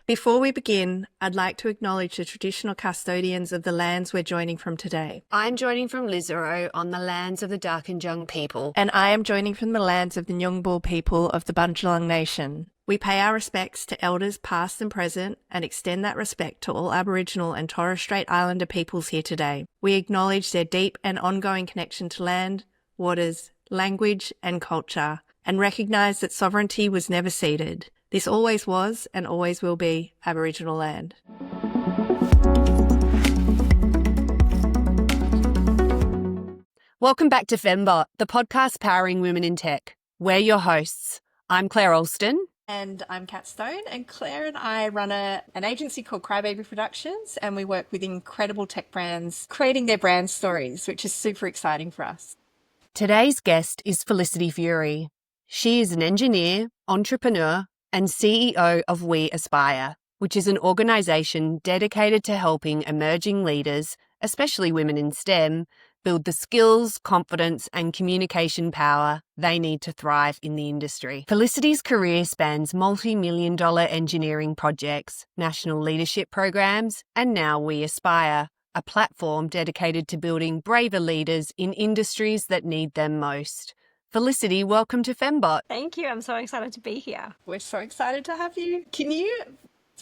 Before we begin, I'd like to acknowledge the traditional custodians of the lands we're joining from today. I'm joining from Lisarow on the lands of the Darkinjung people. And I am joining from the lands of the Nyungbul people of the Bundjalung Nation. We pay our respects to elders past and present and extend that respect to all Aboriginal and Torres Strait Islander peoples here today. We acknowledge their deep and ongoing connection to land, waters, language and culture, and recognise that sovereignty was never ceded. This always was and always will be Aboriginal land. Welcome back to Femmebot, the podcast powering women in tech. We're your hosts. I'm Clare Alstin. And I'm Kat Stone, and Claire and I run an agency called Crybaby Productions, and we work with incredible tech brands creating their brand stories, which is super exciting for us. Today's guest is Felicity Furey. She is an engineer, entrepreneur, and CEO of We Aspire, which is an organisation dedicated to helping emerging leaders, especially women in STEM, build the skills, confidence and communication power they need to thrive in the industry. Felicity's career spans multi-million-dollar engineering projects, national leadership programs, and now We Aspire, a platform dedicated to building braver leaders in industries that need them most. Felicity, welcome to Femmebot. Thank you. I'm so excited to be here. We're so excited to have you.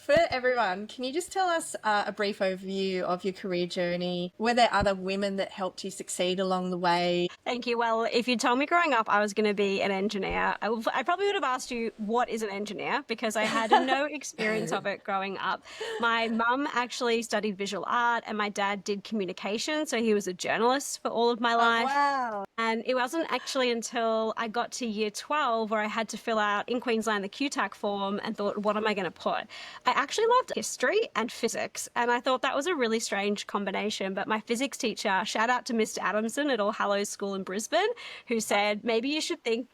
For everyone, can you just tell us a brief overview of your career journey? Were there other women that helped you succeed along the way? Thank you. Well, if you told me growing up I was going to be an engineer, I probably would have asked you, what is an engineer? Because I had no experience of it growing up. My mum actually studied visual art and my dad did communication, so he was a journalist for all of my life. Oh, wow. And it wasn't actually until I got to year 12 where I had to fill out in Queensland the QTAC form and thought, what am I going to put? I actually loved history and physics, and I thought that was a really strange combination. But my physics teacher, shout out to Mr. Adamson at All Hallows School in Brisbane, who said, maybe you should think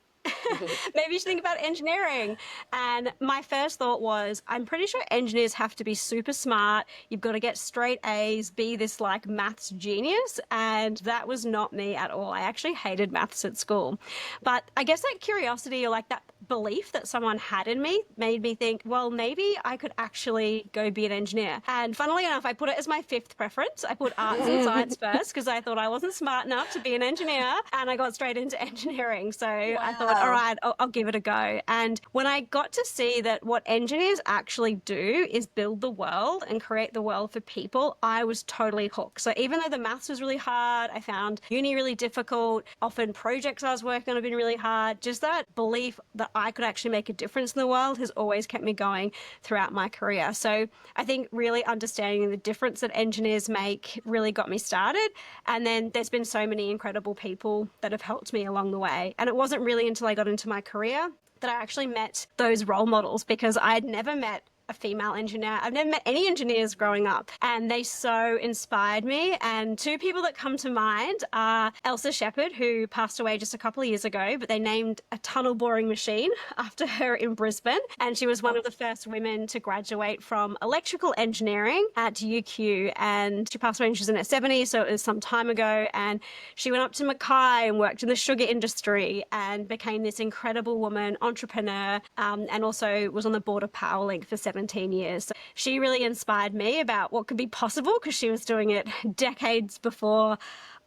about engineering. And my first thought was, I'm pretty sure engineers have to be super smart. You've got to get straight A's, be this like maths genius. And that was not me at all. I actually hated maths at school. But I guess that curiosity or like that belief that someone had in me made me think, well, maybe I could actually go be an engineer. And funnily enough, I put it as my fifth preference. I put arts and science first because I thought I wasn't smart enough to be an engineer, and I got straight into engineering. So I thought, all right, I'll give it a go. And when I got to see that what engineers actually do is build the world and create the world for people, I was totally hooked. So even though the maths was really hard, I found uni really difficult, often projects I was working on have been really hard, just that belief that I could actually make a difference in the world has always kept me going throughout my career. So I think really understanding the difference that engineers make really got me started. And then there's been so many incredible people that have helped me along the way. And it wasn't really until I got into my career that I actually met those role models, because I had never met a female engineer. I've never met any engineers growing up, and they so inspired me. And two people that come to mind are Elsa Shepherd, who passed away just a couple of years ago, but they named a tunnel boring machine after her in Brisbane. And she was one of the first women to graduate from electrical engineering at UQ. And she passed away when she was in her 70s, so it was some time ago. And she went up to Mackay and worked in the sugar industry and became this incredible woman, entrepreneur, and also was on the board of Powerlink for 17 years. So she really inspired me about what could be possible, because she was doing it decades before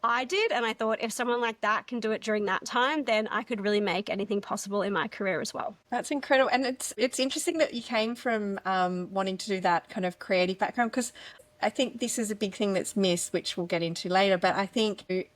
I did. And I thought, if someone like that can do it during that time, then I could really make anything possible in my career as well. That's incredible. And it's interesting that you came from wanting to do that kind of creative background, because I think this is a big thing that's missed, which we'll get into later. But I think there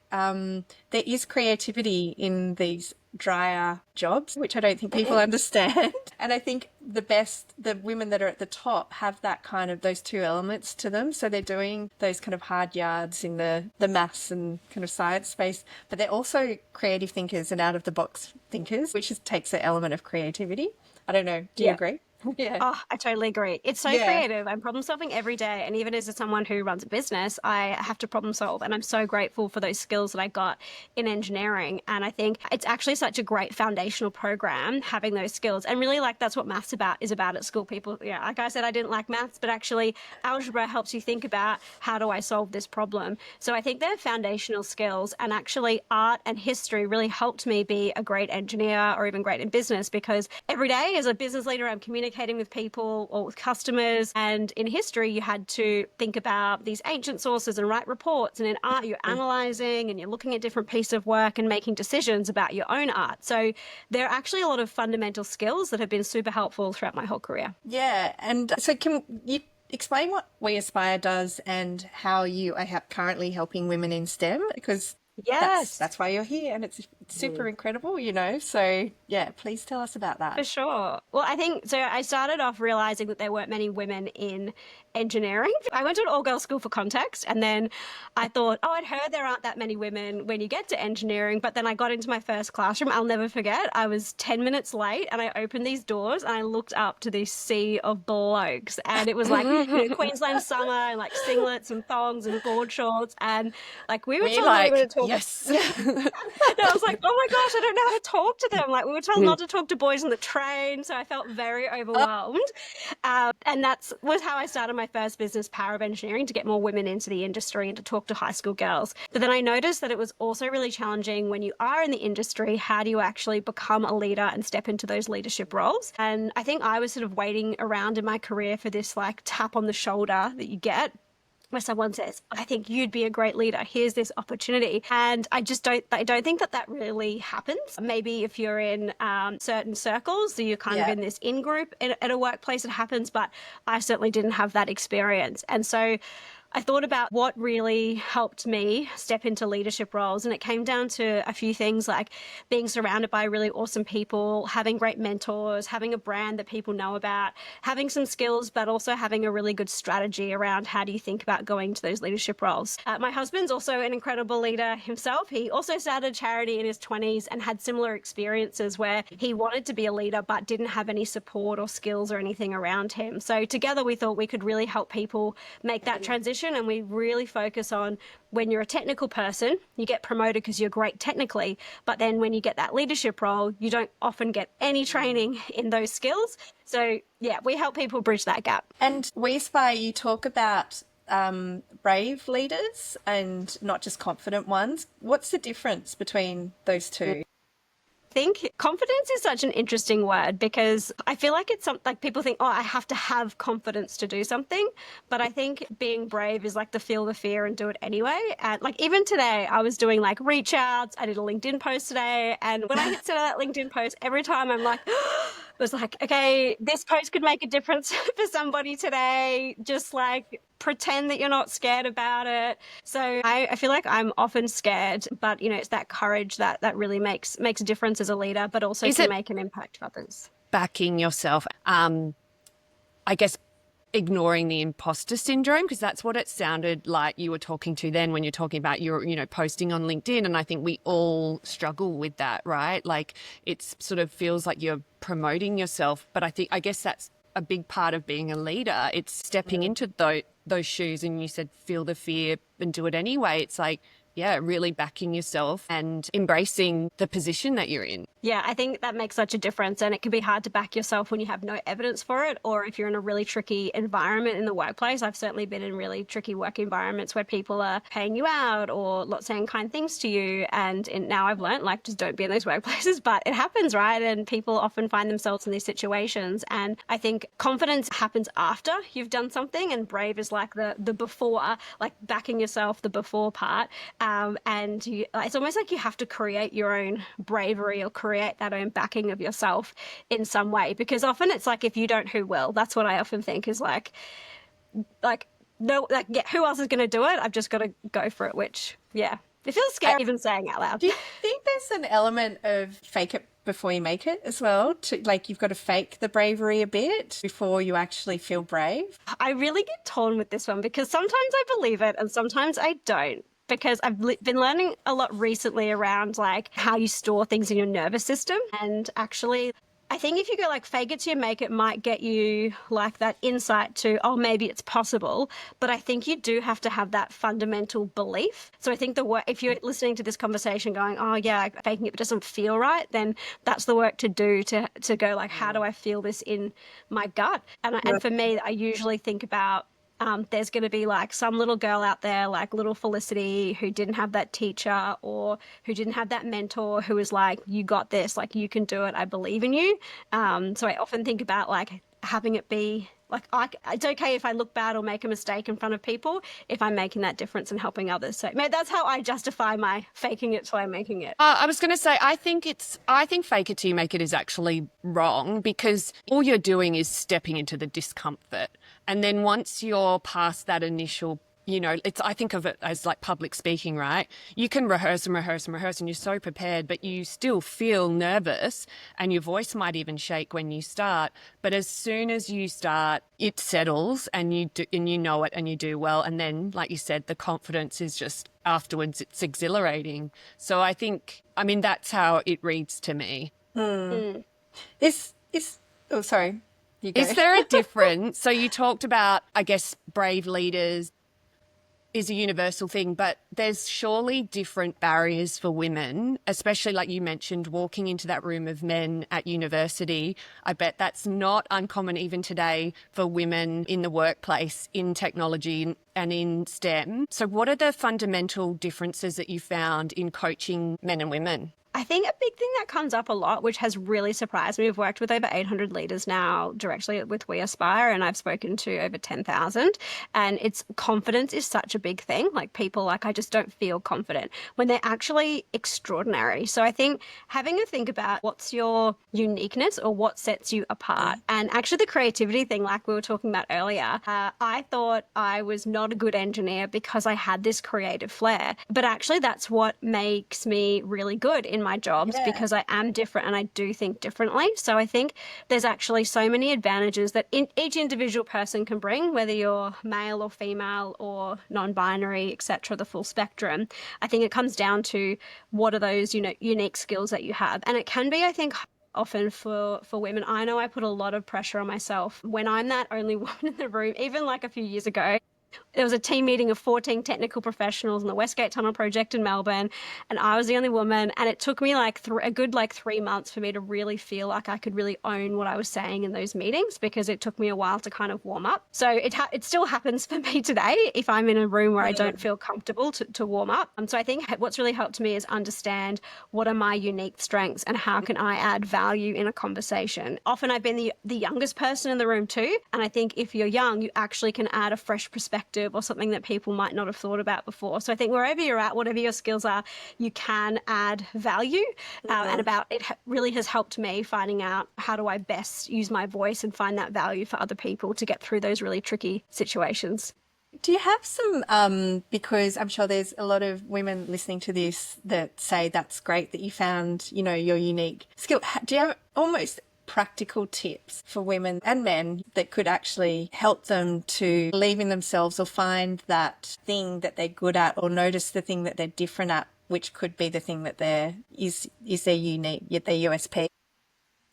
is creativity in these drier jobs, which I don't think people understand. And I think the women that are at the top have that kind of those two elements to them. So they're doing those kind of hard yards in the maths and kind of science space, but they're also creative thinkers and out of the box thinkers, which takes the element of creativity. I don't know. Do you agree? Yeah. Oh, I totally agree. It's so creative. I'm problem solving every day. And even as someone who runs a business, I have to problem solve. And I'm so grateful for those skills that I got in engineering. And I think it's actually such a great foundational program, having those skills. And really, like, that's what maths is about at school. People, like I said, I didn't like maths, but actually algebra helps you think about, how do I solve this problem? So I think they're foundational skills. And actually art and history really helped me be a great engineer or even great in business, because every day as a business leader, I'm communicating communicating with people or with customers. And in history, you had to think about these ancient sources and write reports. And in art, you're analyzing and you're looking at different pieces of work and making decisions about your own art. So there are actually a lot of fundamental skills that have been super helpful throughout my whole career. Yeah. And so can you explain what We Aspire does and how you are currently helping women in STEM? Because Yes. that's why you're here, and it's super incredible, you know. So yeah, please tell us about that. For sure. Well, I think so. I started off realizing that there weren't many women in engineering. I went to an all-girls school for context, and then I thought, oh, I'd heard there aren't that many women when you get to engineering. But then I got into my first classroom. I'll never forget. I was 10 minutes late, and I opened these doors, and I looked up to this sea of blokes, and it was like Queensland summer, and like singlets and thongs and board shorts, and like we were told like, to talk. yes. And I was like, oh my gosh, I don't know how to talk to them. Like we were told not to talk to boys on the train, so I felt very overwhelmed. And that was how I started my first business, Power of Engineering, to get more women into the industry and to talk to high school girls. But then I noticed that it was also really challenging when you are in the industry. How do you actually become a leader and step into those leadership roles? And I think I was sort of waiting around in my career for this like tap on the shoulder that you get, where someone says, I think you'd be a great leader. Here's this opportunity. And I don't think that really happens. Maybe if you're in certain circles, so you're kind of in this in-group at a workplace, it happens, but I certainly didn't have that experience. And so I thought about what really helped me step into leadership roles. And it came down to a few things like being surrounded by really awesome people, having great mentors, having a brand that people know about, having some skills, but also having a really good strategy around how do you think about going to those leadership roles. My husband's also an incredible leader himself. He also started charity in his 20s and had similar experiences where he wanted to be a leader, but didn't have any support or skills or anything around him. So together we thought we could really help people make that transition. And we really focus on when you're a technical person, you get promoted because you're great technically. But then when you get that leadership role, you don't often get any training in those skills. So yeah, we help people bridge that gap. And We Aspire, you talk about brave leaders and not just confident ones. What's the difference between those two? I think confidence is such an interesting word because I feel like it's something like people think, oh, I have to have confidence to do something. But I think being brave is like to feel the fear and do it anyway. And like even today, I was doing like reach outs. I did a LinkedIn post today. And when I hit send that LinkedIn post, every time I'm like, it was like, okay, this post could make a difference for somebody today. Just like pretend that you're not scared about it. So I feel like I'm often scared, but you know, it's that courage that really makes a difference as a leader, but also can make an impact to others. Backing yourself, I guess ignoring the imposter syndrome, because that's what it sounded like you were talking to then when you're talking about your, you know, posting on LinkedIn. And I think we all struggle with that, right? Like it sort of feels like you're promoting yourself, but I guess that's a big part of being a leader. It's stepping into those shoes, and you said feel the fear and do it anyway. It's like, yeah, really backing yourself and embracing the position that you're in. Yeah, I think that makes such a difference. And it can be hard to back yourself when you have no evidence for it, or if you're in a really tricky environment in the workplace. I've certainly been in really tricky work environments where people are paying you out or not saying kind things to you. And now I've learned, like, just don't be in those workplaces. But it happens, right? And people often find themselves in these situations. And I think confidence happens after you've done something, and brave is like the before, like backing yourself, the before part. And it's almost like you have to create your own bravery or create that own backing of yourself in some way, because often it's like, if you don't, who will? That's what I often think is like no, like, yeah, who else is going to do it? I've just got to go for it, which, yeah, it feels scary even saying out loud. Do you think there's an element of fake it before you make it as well? To like, you've got to fake the bravery a bit before you actually feel brave? I really get torn with this one because sometimes I believe it and sometimes I don't. Because I've been learning a lot recently around like how you store things in your nervous system. And actually, I think if you go like fake it till you make it might get you like that insight to, oh, maybe it's possible. But I think you do have to have that fundamental belief. So I think if you're listening to this conversation going, oh yeah, faking it doesn't feel right, then that's the work to do to go like, how do I feel this in my gut? And for me, I usually think about, there's going to be like some little girl out there, like little Felicity, who didn't have that teacher or who didn't have that mentor who was like, you got this, like you can do it, I believe in you. So I often think about like having it be like, it's okay if I look bad or make a mistake in front of people if I'm making that difference and helping others. So that's how I justify my faking it till I'm making it. I was going to say, I think fake it till you make it is actually wrong, because all you're doing is stepping into the discomfort. And then once you're past that initial, I think of it as like public speaking, right? You can rehearse and rehearse and rehearse and you're so prepared, but you still feel nervous and your voice might even shake when you start. But as soon as you start, it settles and you know it and you do well. And then, like you said, the confidence is just afterwards, it's exhilarating. So that's how it reads to me. Oh, sorry. You go. Is there a difference? So you talked about, I guess, brave leaders is a universal thing, but there's surely different barriers for women, especially like you mentioned, walking into that room of men at university. I bet that's not uncommon even today for women in the workplace, in technology and in STEM. So what are the fundamental differences that you found in coaching men and women? I think a big thing that comes up a lot, which has really surprised me, we've worked with over 800 leaders now directly with We Aspire, and I've spoken to over 10,000. And it's confidence is such a big thing. Like people like, I just don't feel confident when they're actually extraordinary. So I think having a think about what's your uniqueness or what sets you apart. And actually the creativity thing, like we were talking about earlier, I thought I was not a good engineer because I had this creative flair. But actually that's what makes me really good in my jobs, because I am different and I do think differently. So I think there's actually so many advantages that each individual person can bring, whether you're male or female or non-binary, etc., the full spectrum. I think it comes down to what are those, unique skills that you have. And it can be, I think, often for women. I know I put a lot of pressure on myself when I'm that only woman in the room. Even like a few years ago, there was a team meeting of 14 technical professionals in the Westgate Tunnel project in Melbourne, and I was the only woman. And it took me like a good 3 months for me to really feel like I could really own what I was saying in those meetings, because it took me a while to kind of warm up. So it still happens for me today if I'm in a room where I don't feel comfortable to warm up. So I think what's really helped me is understand what are my unique strengths and how can I add value in a conversation. Often I've been the youngest person in the room too, and I think if you're young, you actually can add a fresh perspective or something that people might not have thought about before. So I think wherever you're at, whatever your skills are, you can add value. And about it really has helped me finding out how do I best use my voice and find that value for other people to get through those really tricky situations. Do you have some, because I'm sure there's a lot of women listening to this that say that's great that you found, your unique skill. Do you have almost practical tips for women and men that could actually help them to believe in themselves or find that thing that they're good at, or notice the thing that they're different at, which could be the thing that is their unique, their USP?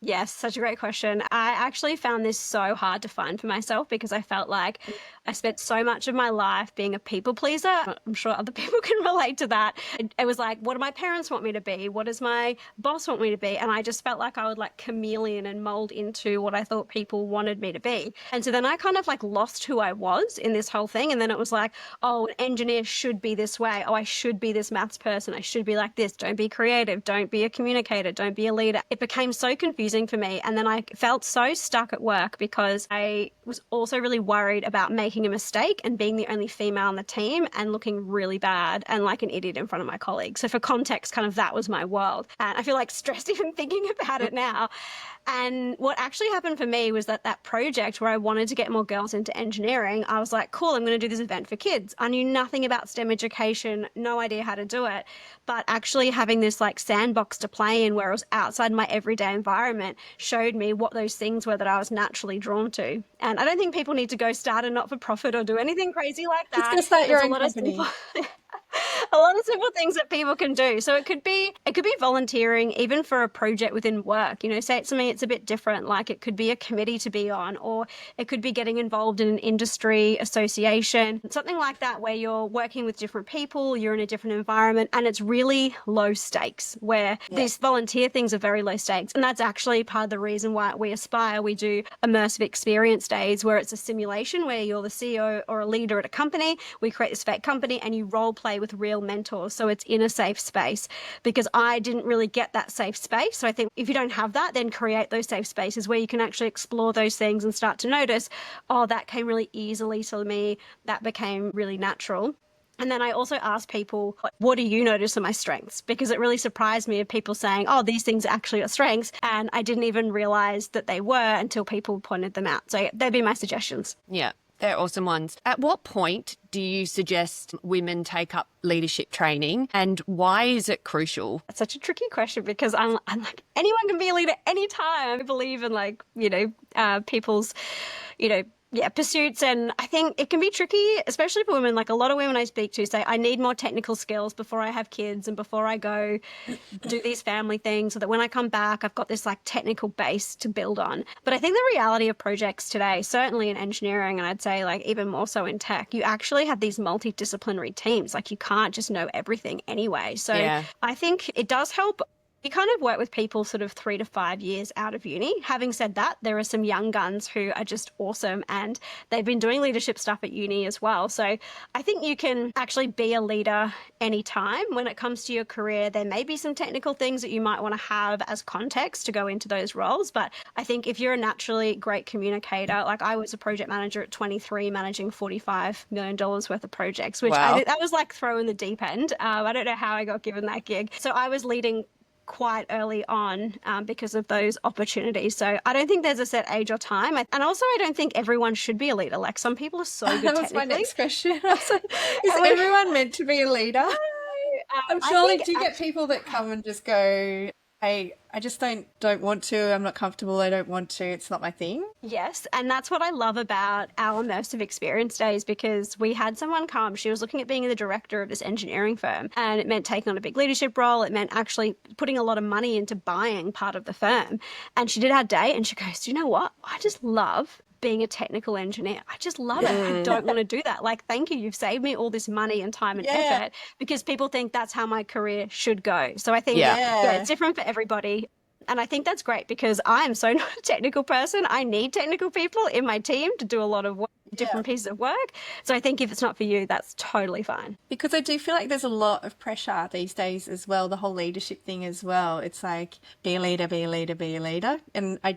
Yes, such a great question. I actually found this so hard to find for myself because I felt like I spent so much of my life being a people pleaser. I'm sure other people can relate to that. It was like, what do my parents want me to be? What does my boss want me to be? And I just felt like I would chameleon and mold into what I thought people wanted me to be. And so then I kind of lost who I was in this whole thing. And then it was like, oh, an engineer should be this way. Oh, I should be this maths person. I should be like this. Don't be creative. Don't be a communicator. Don't be a leader. It became so confusing for me. And then I felt so stuck at work because I was also really worried about making a mistake and being the only female on the team and looking really bad and like an idiot in front of my colleagues. So for context, kind of that was my world. And I feel stressed even thinking about it now. And what actually happened for me was that project where I wanted to get more girls into engineering, I was like, cool, I'm going to do this event for kids. I knew nothing about STEM education, no idea how to do it. But actually having this sandbox to play in where it was outside my everyday environment showed me what those things were that I was naturally drawn to. And I don't think people need to go start a not-for-profit or do anything crazy like that. Just going to start your own company. A lot of simple things that people can do. So it could be volunteering, even for a project within work. Say it to me, it's a bit different. Like it could be a committee to be on, or it could be getting involved in an industry association, something like that, where you're working with different people, you're in a different environment, and it's really low stakes. Where these volunteer things are very low stakes, and that's actually part of the reason why at We Aspire we do immersive experience days, where it's a simulation where you're the CEO or a leader at a company. We create this fake company, and you role play with real mentors. So it's in a safe space, because I didn't really get that safe space. So I think if you don't have that, then create those safe spaces where you can actually explore those things and start to notice, oh, that came really easily to me. That became really natural. And then I also asked people, what do you notice are my strengths? Because it really surprised me of people saying, oh, these things actually are strengths. And I didn't even realize that they were until people pointed them out. So they'd be my suggestions. Yeah, they're awesome ones. At what point do you suggest women take up leadership training, and why is it crucial? It's such a tricky question, because I'm like, anyone can be a leader anytime. I believe in people's, pursuits. And I think it can be tricky, especially for women. Like, a lot of women I speak to say, I need more technical skills before I have kids and before I go do these family things, so that when I come back, I've got this like technical base to build on. But I think the reality of projects today, certainly in engineering, and I'd say like even more so in tech, you actually have these multidisciplinary teams. Like, you can't just know everything anyway. So Yeah. I think it does help. You kind of work with people sort of 3 to 5 years out of uni. Having said that, there are some young guns who are just awesome, and they've been doing leadership stuff at uni as well. So I think you can actually be a leader anytime. When it comes to your career, there may be some technical things that you might want to have as context to go into those roles. But I think if you're a naturally great communicator, like I was a project manager at 23, managing $45 million worth of projects, which Wow. that was like throw in the deep end. I don't know how I got given that gig. So I was leading quite early on because of those opportunities. So I don't think there's a set age or time. And also, I don't think everyone should be a leader. Like, some people are so good That was my technically. next question. I was like, is everyone meant to be a leader? I'm surely, do you get people that come and just go, hey, I just don't want to, I'm not comfortable, I don't want to, it's not my thing? Yes, and that's what I love about our immersive experience days, because we had someone come, she was looking at being the director of this engineering firm, and it meant taking on a big leadership role. It meant actually putting a lot of money into buying part of the firm. And she did our day, and she goes, do you know what? I just love being a technical engineer. I just love it. I don't want to do that. Like, thank you. You've saved me all this money and time and effort, because people think that's how my career should go. So I think, it's different for everybody. And I think that's great, because I'm so not a technical person. I need technical people in my team to do a lot of work, different pieces of work. So I think if it's not for you, that's totally fine. Because I do feel like there's a lot of pressure these days as well, the whole leadership thing as well. It's like, be a leader, be a leader, be a leader. And I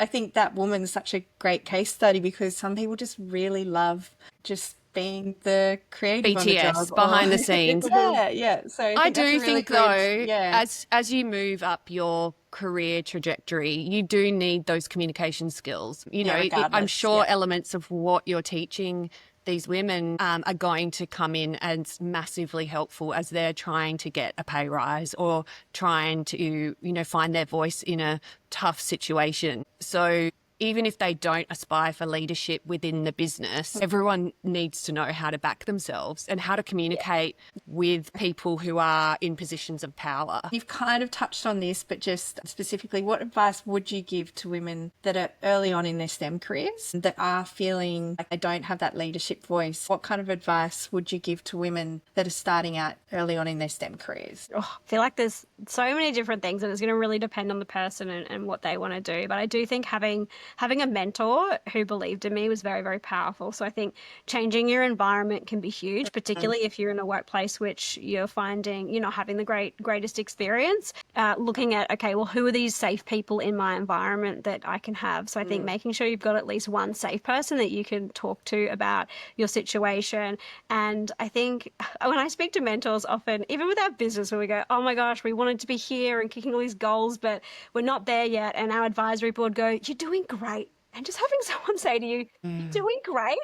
think that woman's such a great case study, because some people just really love just being the creative on the BTS, job, behind the scenes. Yeah. So I that's do a really think good, though, as you move up your career trajectory, you do need those communication skills. You know, I'm regardless, sure elements of what you're teaching these women are going to come in as massively helpful as they're trying to get a pay rise or trying to, find their voice in a tough situation. So even if they don't aspire for leadership within the business, everyone needs to know how to back themselves and how to communicate with people who are in positions of power. You've kind of touched on this, but just specifically, what advice would you give to women that are early on in their STEM careers that are feeling like they don't have that leadership voice? What kind of advice would you give to women that are starting out early on in their STEM careers? I feel like there's so many different things, and it's going to really depend on the person and what they want to do. But I do think having a mentor who believed in me was very, very powerful. So I think changing your environment can be huge, particularly if you're in a workplace which you're finding you're not having the greatest experience. Looking at, okay, well, who are these safe people in my environment that I can have? So I think making sure you've got at least one safe person that you can talk to about your situation. And I think when I speak to mentors often, even with our business, where we go, oh my gosh, we wanted to be here and kicking all these goals, but we're not there yet. And our advisory board go, you're doing great. And just having someone say to you, you're doing great,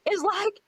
is like,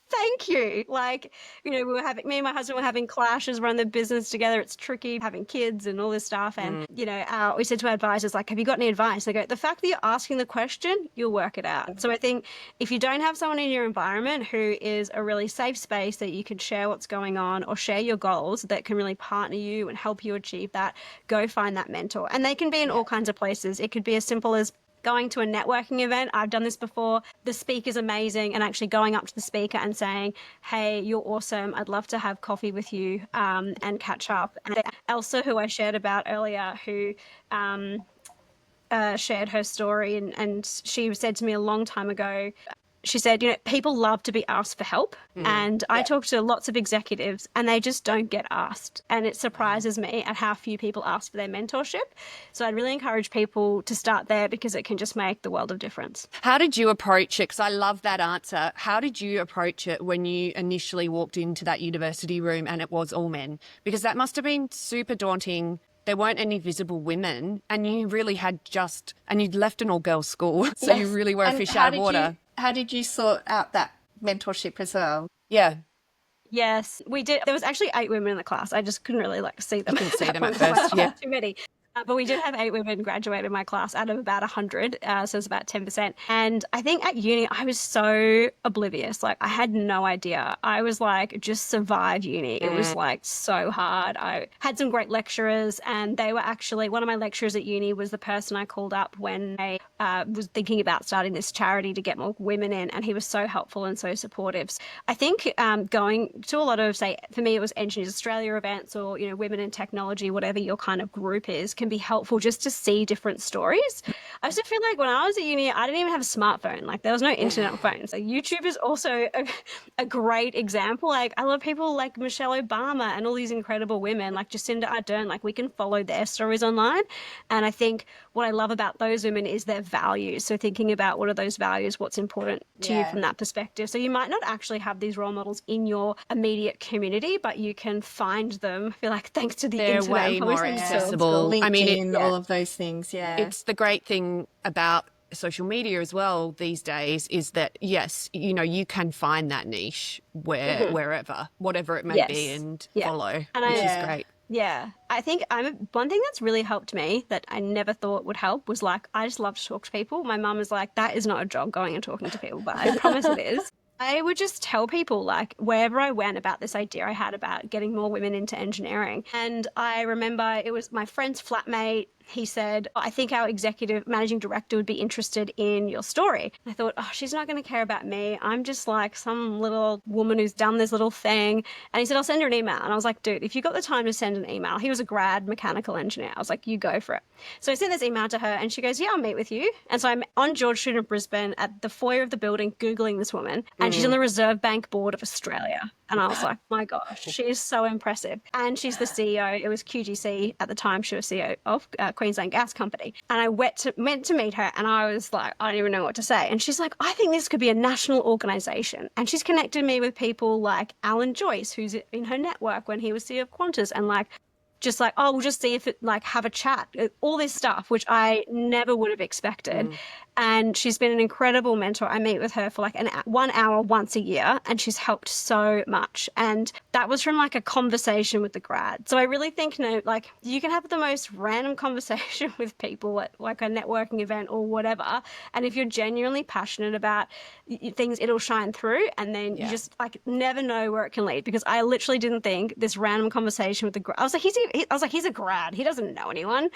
thank you. Like, me and my husband were having clashes, run the business together. It's tricky having kids and all this stuff. And, we said to our advisors, like, have you got any advice? They go, the fact that you're asking the question, you'll work it out. So I think if you don't have someone in your environment who is a really safe space that you can share what's going on or share your goals that can really partner you and help you achieve that, go find that mentor. And they can be in all kinds of places. It could be as simple as going to a networking event. I've done this before. The speaker's amazing, and actually going up to the speaker and saying, hey, you're awesome. I'd love to have coffee with you and catch up. And Elsa, who I shared about earlier, who shared her story, and she said to me a long time ago, she said, people love to be asked for help. And I talk to lots of executives and they just don't get asked. And it surprises me at how few people ask for their mentorship. So I'd really encourage people to start there because it can just make the world of difference. How did you approach it? Because I love that answer. How did you approach it when you initially walked into that university room and it was all men? Because that must have been super daunting. There weren't any visible women and you really had and you'd left an all-girls school. So you really were a fish out of water. How did you sort out that mentorship as well? Yeah. Yes, we did. There was actually 8 women in the class. I just couldn't really see them. Couldn't see them at first. Yeah. Too many. But we did have 8 women graduate in my class out of about 100, so it's about 10%. And I think at uni, I was so oblivious. Like, I had no idea. I was like, just survive uni. It was like so hard. I had some great lecturers, and they were actually, one of my lecturers at uni was the person I called up when I was thinking about starting this charity to get more women in, and he was so helpful and so supportive. I think going to a lot of, say, for me, it was Engineers Australia events or, women in technology, whatever your kind of group is, can be helpful just to see different stories. I also feel like when I was at uni, I didn't even have a smartphone. Like, there was no internet or phones. Like, YouTube is also a great example. Like, I love people like Michelle Obama and all these incredible women like Jacinda Ardern. Like, we can follow their stories online. And I think what I love about those women is their values. So thinking about what are those values, what's important to you from that perspective. So you might not actually have these role models in your immediate community, but you can find them. I feel like thanks to the They're internet, way more accessible. LinkedIn, all of those things, It's the great thing about social media as well these days is that, yes, you can find that niche wherever, whatever it may be, and follow, which is great. Yeah, I think one thing that's really helped me that I never thought would help was like, I just love to talk to people. My mum is like, that is not a job, going and talking to people, but I promise it is. I would just tell people, like, wherever I went about this idea I had about getting more women into engineering. And I remember it was my friend's flatmate. He said, I think our executive managing director would be interested in your story. I thought, she's not going to care about me. I'm just like some little woman who's done this little thing. And he said, I'll send her an email. And I was like, dude, if you got the time to send an email, he was a grad mechanical engineer. I was like, you go for it. So I sent this email to her and she goes, yeah, I'll meet with you. And so I'm on George Street in Brisbane at the foyer of the building, Googling this woman. And she's on the Reserve Bank Board of Australia. And I was like, my gosh, she is so impressive. And she's the CEO. It was QGC at the time. She was CEO of Queensland Gas Company. And I went to meet her and I was like, I don't even know what to say. And she's like, I think this could be a national organisation. And she's connected me with people like Alan Joyce, who's in her network when he was CEO of Qantas, and like, just like, we'll just see if it, like, have a chat, all this stuff, which I never would have expected. And she's been an incredible mentor. I meet with her for like 1 hour once a year, and she's helped so much. And that was from like a conversation with the grad. So I really think, like, you can have the most random conversation with people at like a networking event or whatever. And if you're genuinely passionate about things, it'll shine through. And then you just like never know where it can lead, because I literally didn't think this random conversation with the grad, I was like, he's a grad. He doesn't know anyone.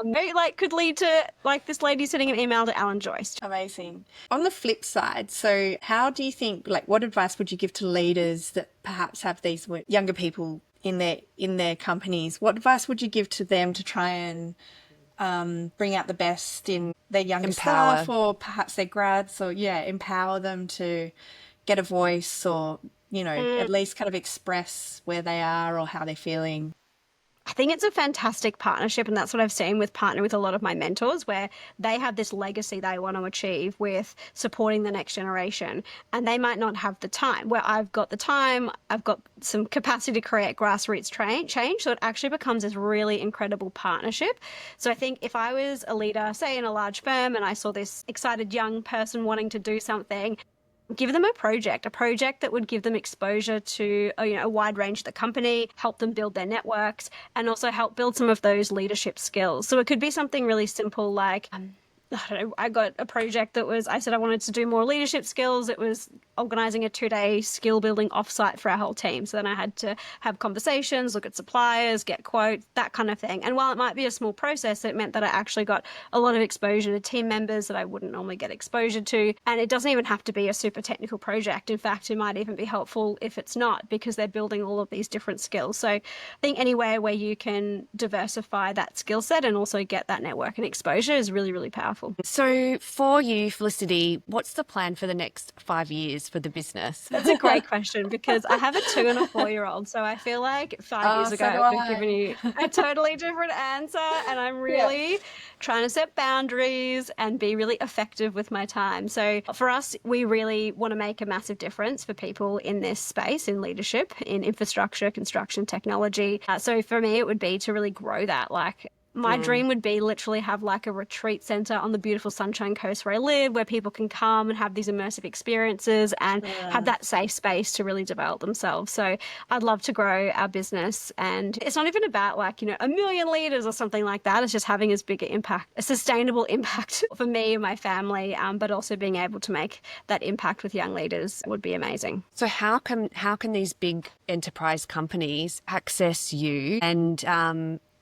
Maybe like could lead to like this lady sending an email to Alan Joyce. Amazing. On the flip side, so how do you think, like, what advice would you give to leaders that perhaps have these younger people in their companies? What advice would you give to them to try and bring out the best in their younger staff, or perhaps their grads, or empower them to get a voice, or at least kind of express where they are or how they're feeling? I think it's a fantastic partnership, and that's what I've seen with partnering with a lot of my mentors, where they have this legacy they want to achieve with supporting the next generation, and they might not have the time. Where I've got the time, I've got some capacity to create grassroots change, so it actually becomes this really incredible partnership. So I think if I was a leader, say in a large firm, and I saw this excited young person wanting to do something, give them a project that would give them exposure to a wide range of the company, help them build their networks, and also help build some of those leadership skills. So it could be something really simple like, I don't know, I got a project that was, I said I wanted to do more leadership skills. It was organising a 2-day skill building offsite for our whole team. So then I had to have conversations, look at suppliers, get quotes, that kind of thing. And while it might be a small process, it meant that I actually got a lot of exposure to team members that I wouldn't normally get exposure to. And it doesn't even have to be a super technical project. In fact, it might even be helpful if it's not, because they're building all of these different skills. So I think anywhere where you can diversify that skill set and also get that network and exposure is really, really powerful. powerful. So for you, Felicity, what's the plan for the next 5 years for the business? That's a great question because I have a 2 and a 4-year-old. So I feel like 5 years ago, So do I would have given I. you a totally different answer. And I'm Yeah. really trying to set boundaries and be really effective with my time. So for us, we really want to make a massive difference for people in this space, in leadership, in infrastructure, construction, technology. So for me, it would be to really grow that. Like, my dream would be literally have like a retreat center on the beautiful Sunshine Coast where I live, where people can come and have these immersive experiences and have that safe space to really develop themselves. So I'd love to grow our business. And it's not even about like, you know, 1 million leaders or something like that. It's just having as big an impact, a sustainable impact for me and my family, but also being able to make that impact with young leaders would be amazing. So how can these big enterprise companies access you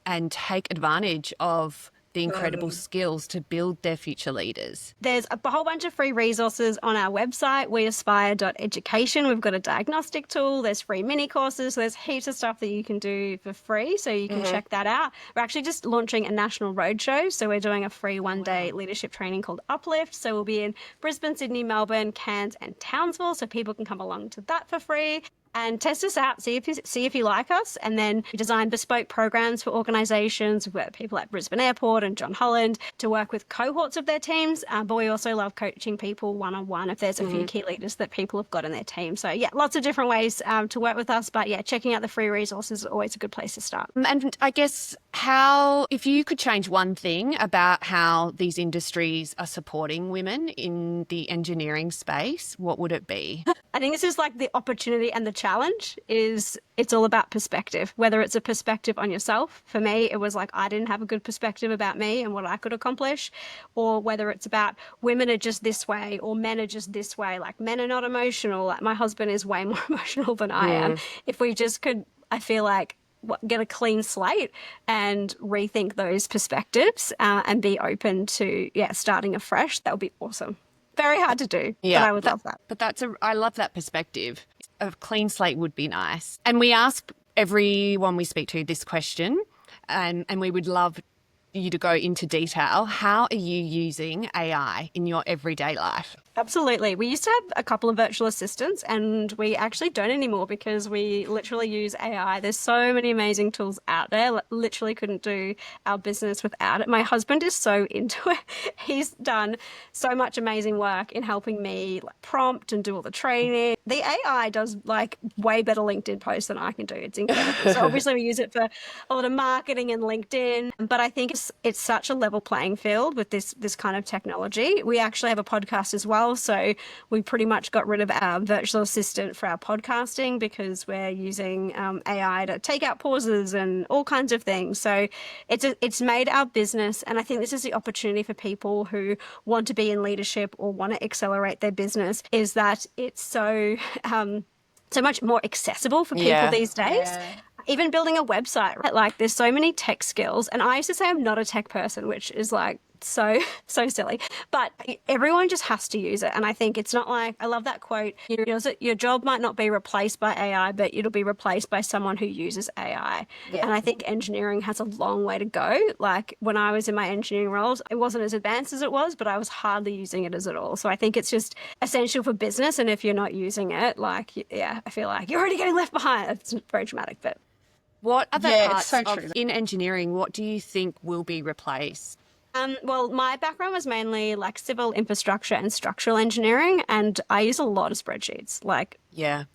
and take advantage of the incredible skills to build their future leaders? There's a whole bunch of free resources on our website, weaspire.education. We've got a diagnostic tool. There's free mini courses. So there's heaps of stuff that you can do for free. So you can check that out. We're actually just launching a national roadshow. So we're doing a free one-day leadership training called Uplift. So we'll be in Brisbane, Sydney, Melbourne, Cairns and Townsville. So people can come along to that for free and test us out, see if you like us. And then we design bespoke programs for organisations. We've got people at Brisbane Airport and John Holland to work with cohorts of their teams. But we also love coaching people one-on-one if there's a few key leaders that people have got in their team. So yeah, lots of different ways to work with us. But yeah, checking out the free resources is always a good place to start. And I guess if you could change one thing about how these industries are supporting women in the engineering space, what would it be? I think this is like the opportunity and the challenge is it's all about perspective, whether it's a perspective on yourself. For me, it was like I didn't have a good perspective about me and what I could accomplish, or whether it's about women are just this way or men are just this way. Like men are not emotional. Like my husband is way more emotional than I am. If we just could, I feel like, get a clean slate and rethink those perspectives and be open to, starting afresh, that would be awesome. Very hard to do, but I would love that. But I love that perspective. A clean slate would be nice. And we ask everyone we speak to this question, and we would love you to go into detail. How are you using AI in your everyday life? Absolutely. We used to have a couple of virtual assistants and we actually don't anymore because we literally use AI. There's so many amazing tools out there. Literally couldn't do our business without it. My husband is so into it. He's done so much amazing work in helping me prompt and do all the training. The AI does like way better LinkedIn posts than I can do. It's incredible. So obviously we use it for a lot of marketing and LinkedIn, but I think it's such a level playing field with this kind of technology. We actually have a podcast as well. So we pretty much got rid of our virtual assistant for our podcasting because we're using AI to take out pauses and all kinds of things. So it's made our business, and I think this is the opportunity for people who want to be in leadership or want to accelerate their business, is that it's so much more accessible for people these days. Even building a website, right? Like there's so many tech skills, and I used to say I'm not a tech person, which is like so silly, but everyone just has to use it. And I think it's not like, I love that quote, your job might not be replaced by AI, but it'll be replaced by someone who uses AI. And I think engineering has a long way to go. Like when I was in my engineering roles, it wasn't as advanced as it was, but I was hardly using it as at all. So I think it's just essential for business. And if you're not using it, like, I feel like you're already getting left behind. It's very dramatic, but what other parts so true. in engineering, what do you think will be replaced? Well, my background was mainly like civil infrastructure and structural engineering, and I use a lot of spreadsheets, like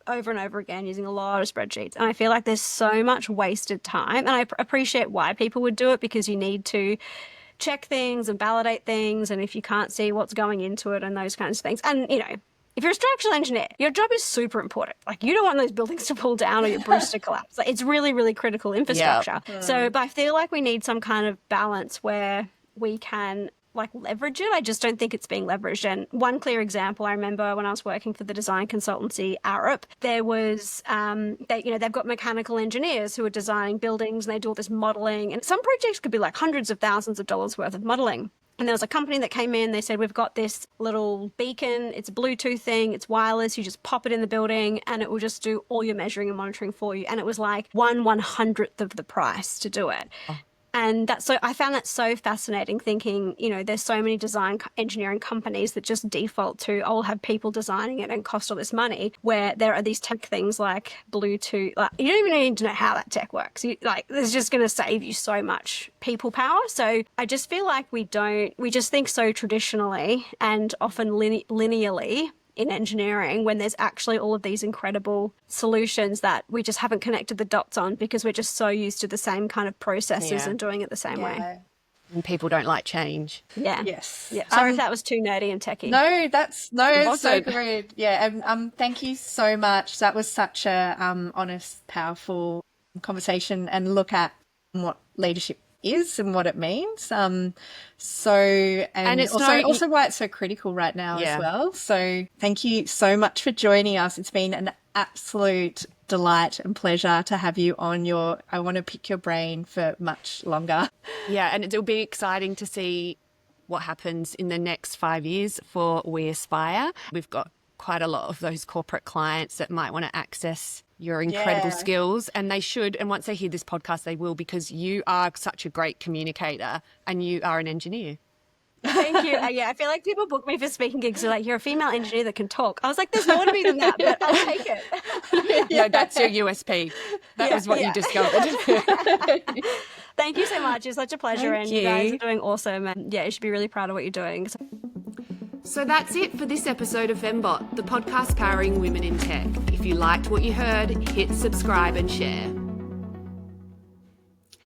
over and over again, using a lot of spreadsheets. And I feel like there's so much wasted time, and I appreciate why people would do it, because you need to check things and validate things, and if you can't see what's going into it and those kinds of things. And, if you're a structural engineer, your job is super important. Like you don't want those buildings to pull down or your bridge to collapse. Like, it's really, really critical infrastructure. So, but I feel like we need some kind of balance where we can like leverage it. I just don't think it's being leveraged. And one clear example, I remember when I was working for the design consultancy Arup, there was they've got mechanical engineers who are designing buildings, and they do all this modeling, and some projects could be like hundreds of thousands of dollars worth of modeling. And there was a company that came in, they said, we've got this little beacon, it's a Bluetooth thing, it's wireless, you just pop it in the building and it will just do all your measuring and monitoring for you. And it was like 1/100th of the price to do it. And I found that so fascinating, thinking, there's so many design engineering companies that just default to, I'll have people designing it and cost all this money, where there are these tech things like Bluetooth. Like, you don't even need to know how that tech works. It's just going to save you so much people power. So I just feel like we just think so traditionally and often linearly in engineering, when there's actually all of these incredible solutions that we just haven't connected the dots on because we're just so used to the same kind of processes and doing it the same way. And people don't like change. Yeah. Yes. Yeah. Sorry if that was too nerdy and techie. No, it's so good. Yeah. And thank you so much. That was such a honest, powerful conversation and look at what leadership is and what it means. And it's also why it's so critical right now as well. So thank you so much for joining us. It's been an absolute delight and pleasure to have you on I want to pick your brain for much longer. Yeah, and it'll be exciting to see what happens in the next 5 years for We Aspire. We've got quite a lot of those corporate clients that might want to access your incredible skills, and they should. And once they hear this podcast, they will, because you are such a great communicator and you are an engineer. Thank you. I feel like people book me for speaking gigs. They're like, you're a female engineer that can talk. I was like, there's more to me than that, but I'll take it. No, that's your USP. That was what you discovered. Thank you so much. It's such a pleasure. Thank you guys are doing awesome. And you should be really proud of what you're doing. So that's it for this episode of Femmebot, the podcast powering women in tech. If you liked what you heard, hit subscribe and share.